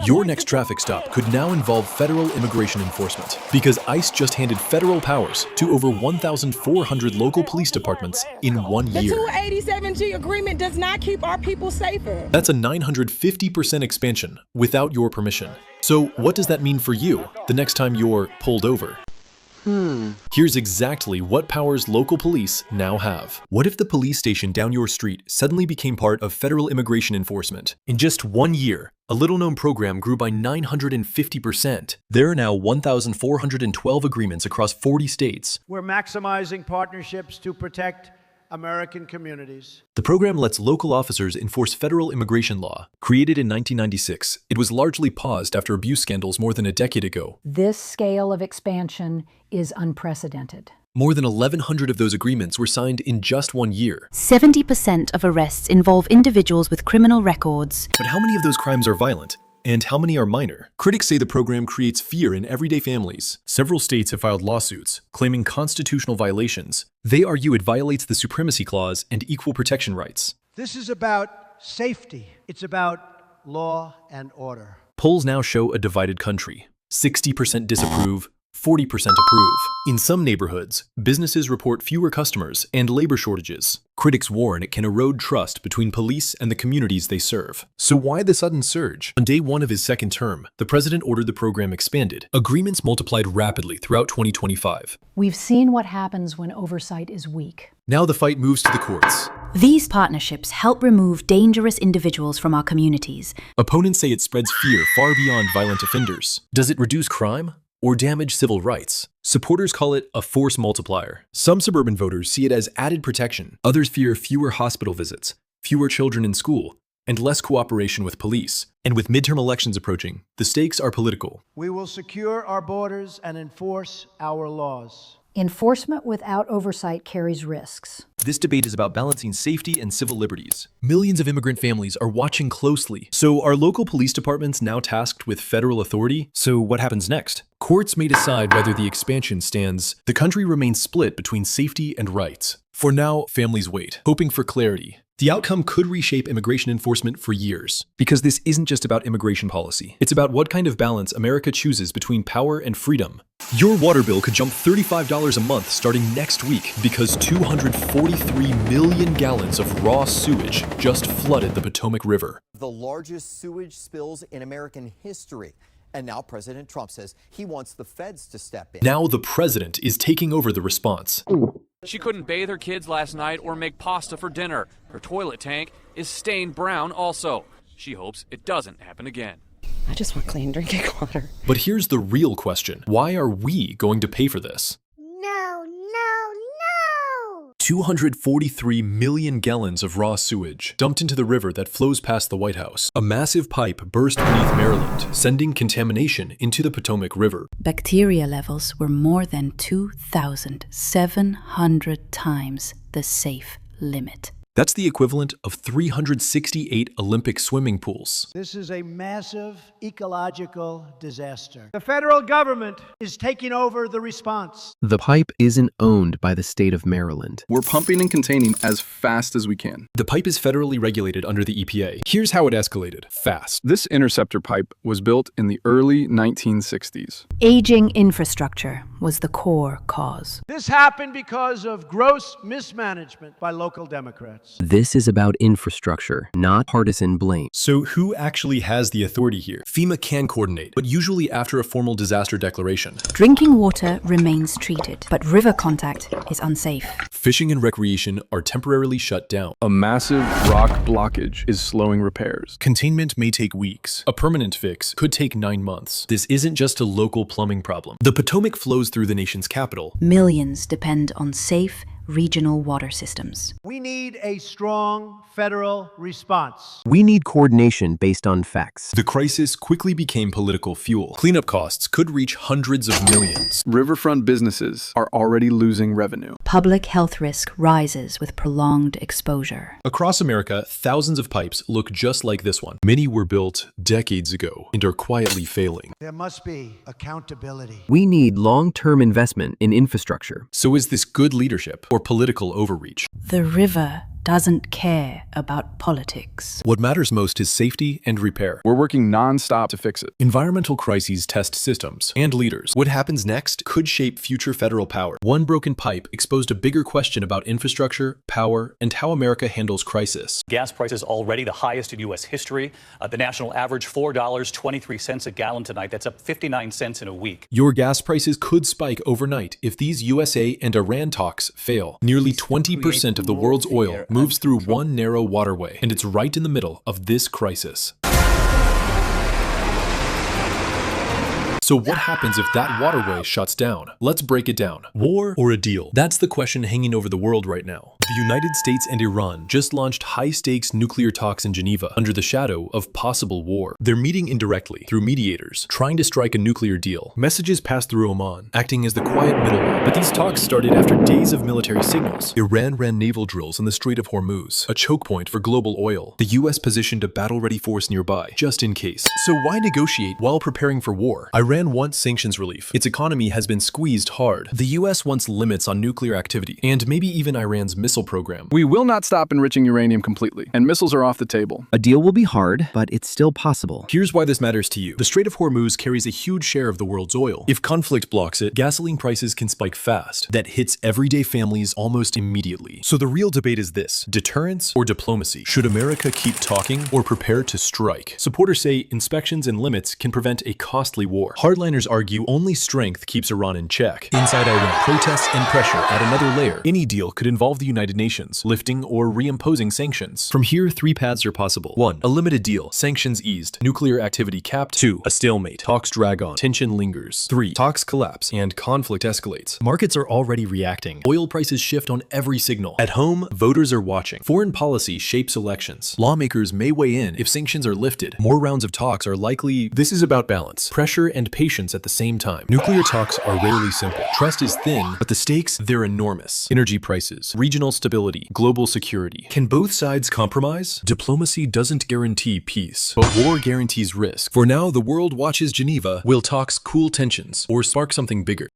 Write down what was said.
Your next traffic stop could now involve federal immigration enforcement, because ICE just handed federal powers to over 1,400 local police departments in 1 year. The 287G agreement does not keep our people safer. That's a 950% expansion without your permission. So what does that mean for you the next time you're pulled over? Here's exactly what powers local police now have. What if the police station down your street suddenly became part of federal immigration enforcement? In just 1 year, a little-known program grew by 950%. There are now 1,412 agreements across 40 states. We're maximizing partnerships to protect American communities. The program lets local officers enforce federal immigration law. Created in 1996, it was largely paused after abuse scandals more than a decade ago. This scale of expansion is unprecedented. More than 1,100 of those agreements were signed in just 1 year. 70% of arrests involve individuals with criminal records. But how many of those crimes are violent? And how many are minor? Critics say the program creates fear in everyday families. Several states have filed lawsuits claiming constitutional violations. They argue it violates the Supremacy Clause and equal protection rights. This is about safety. It's about law and order. Polls now show a divided country. 60% disapprove, 40% approve. In some neighborhoods, businesses report fewer customers and labor shortages. Critics warn it can erode trust between police and the communities they serve. So why the sudden surge? On day 1 of his second term, the president ordered the program expanded. Agreements multiplied rapidly throughout 2025. We've seen what happens when oversight is weak. Now the fight moves to the courts. These partnerships help remove dangerous individuals from our communities. Opponents say it spreads fear far beyond violent offenders. Does it reduce crime or damage civil rights? Supporters call it a force multiplier. Some suburban voters see it as added protection. Others fear fewer hospital visits, fewer children in school, and less cooperation with police. And with midterm elections approaching, the stakes are political. We will secure our borders and enforce our laws. Enforcement without oversight carries risks. This debate is about balancing safety and civil liberties. Millions of immigrant families are watching closely. So are local police departments now tasked with federal authority? So what happens next? Courts may decide whether the expansion stands. The country remains split between safety and rights. For now, families wait, hoping for clarity. The outcome could reshape immigration enforcement for years, because this isn't just about immigration policy. It's about what kind of balance America chooses between power and freedom. Your water bill could jump $35 a month starting next week because 243 million gallons of raw sewage just flooded the Potomac River. The largest sewage spills in American history. And now President Trump says he wants the feds to step in. Now the president is taking over the response. She couldn't bathe her kids last night or make pasta for dinner. Her toilet tank is stained brown also. She hopes it doesn't happen again. I just want clean drinking water. But here's the real question. Why are we going to pay for this? No. 243 million gallons of raw sewage dumped into the river that flows past the White House. A massive pipe burst beneath Maryland, sending contamination into the Potomac River. Bacteria levels were more than 2,700 times the safe limit. That's the equivalent of 368 Olympic swimming pools. This is a massive ecological disaster. The federal government is taking over the response. The pipe isn't owned by the state of Maryland. We're pumping and containing as fast as we can. The pipe is federally regulated under the EPA. Here's how it escalated. Fast. This interceptor pipe was built in the early 1960s. Aging infrastructure was the core cause. This happened because of gross mismanagement by local Democrats. This is about infrastructure, not partisan blame. So who actually has the authority here? FEMA can coordinate, but usually after a formal disaster declaration. Drinking water remains treated, but river contact is unsafe. Fishing and recreation are temporarily shut down. A massive rock blockage is slowing repairs. Containment may take weeks. A permanent fix could take 9 months. This isn't just a local plumbing problem. The Potomac flows through the nation's capital. Millions depend on safe, regional water systems. We need a strong federal response. We need coordination based on facts. The crisis quickly became political fuel. Cleanup costs could reach hundreds of millions. Riverfront businesses are already losing revenue. Public health risk rises with prolonged exposure. Across America, thousands of pipes look just like this one. Many were built decades ago and are quietly failing. There must be accountability. We need long-term investment in infrastructure. So is this good leadership or political overreach? The river doesn't care about politics. What matters most is safety and repair. We're working non-stop to fix it. Environmental crises test systems and leaders. What happens next could shape future federal power. One broken pipe exposed a bigger question about infrastructure, power, and how America handles crisis. Gas prices already the highest in U.S. history. The national average, $4.23 a gallon tonight. That's up 59 cents in a week. Your gas prices could spike overnight if these USA and Iran talks fail. Nearly 20% of the world's oil moves through one narrow waterway, and it's right in the middle of this crisis. So what happens if that waterway shuts down? Let's break it down. War or a deal? That's the question hanging over the world right now. The United States and Iran just launched high-stakes nuclear talks in Geneva under the shadow of possible war. They're meeting indirectly through mediators, trying to strike a nuclear deal. Messages pass through Oman, acting as the quiet middleman. But these talks started after days of military signals. Iran ran naval drills in the Strait of Hormuz, a choke point for global oil. The US positioned a battle-ready force nearby, just in case. So why negotiate while preparing for war? Iran wants sanctions relief. Its economy has been squeezed hard. The US wants limits on nuclear activity, and maybe even Iran's missile program. We will not stop enriching uranium completely, and missiles are off the table. A deal will be hard, but it's still possible. Here's why this matters to you. The Strait of Hormuz carries a huge share of the world's oil. If conflict blocks it, gasoline prices can spike fast. That hits everyday families almost immediately. So the real debate is this: deterrence or diplomacy? Should America keep talking or prepare to strike? Supporters say inspections and limits can prevent a costly war. Hardliners argue only strength keeps Iran in check. Inside Iran, protests and pressure add another layer. Any deal could involve the United Nations, lifting or reimposing sanctions. From here, three paths are possible. 1. A limited deal. Sanctions eased. Nuclear activity capped. 2. A stalemate. Talks drag on. Tension lingers. 3. Talks collapse and conflict escalates. Markets are already reacting. Oil prices shift on every signal. At home, voters are watching. Foreign policy shapes elections. Lawmakers may weigh in if sanctions are lifted. More rounds of talks are likely. This is about balance, pressure, and patience at the same time. Nuclear talks are rarely simple. Trust is thin, but the stakes, they're enormous. Energy prices, regional stability, global security. Can both sides compromise? Diplomacy doesn't guarantee peace, but war guarantees risk. For now, the world watches Geneva. Will talks cool tensions or spark something bigger?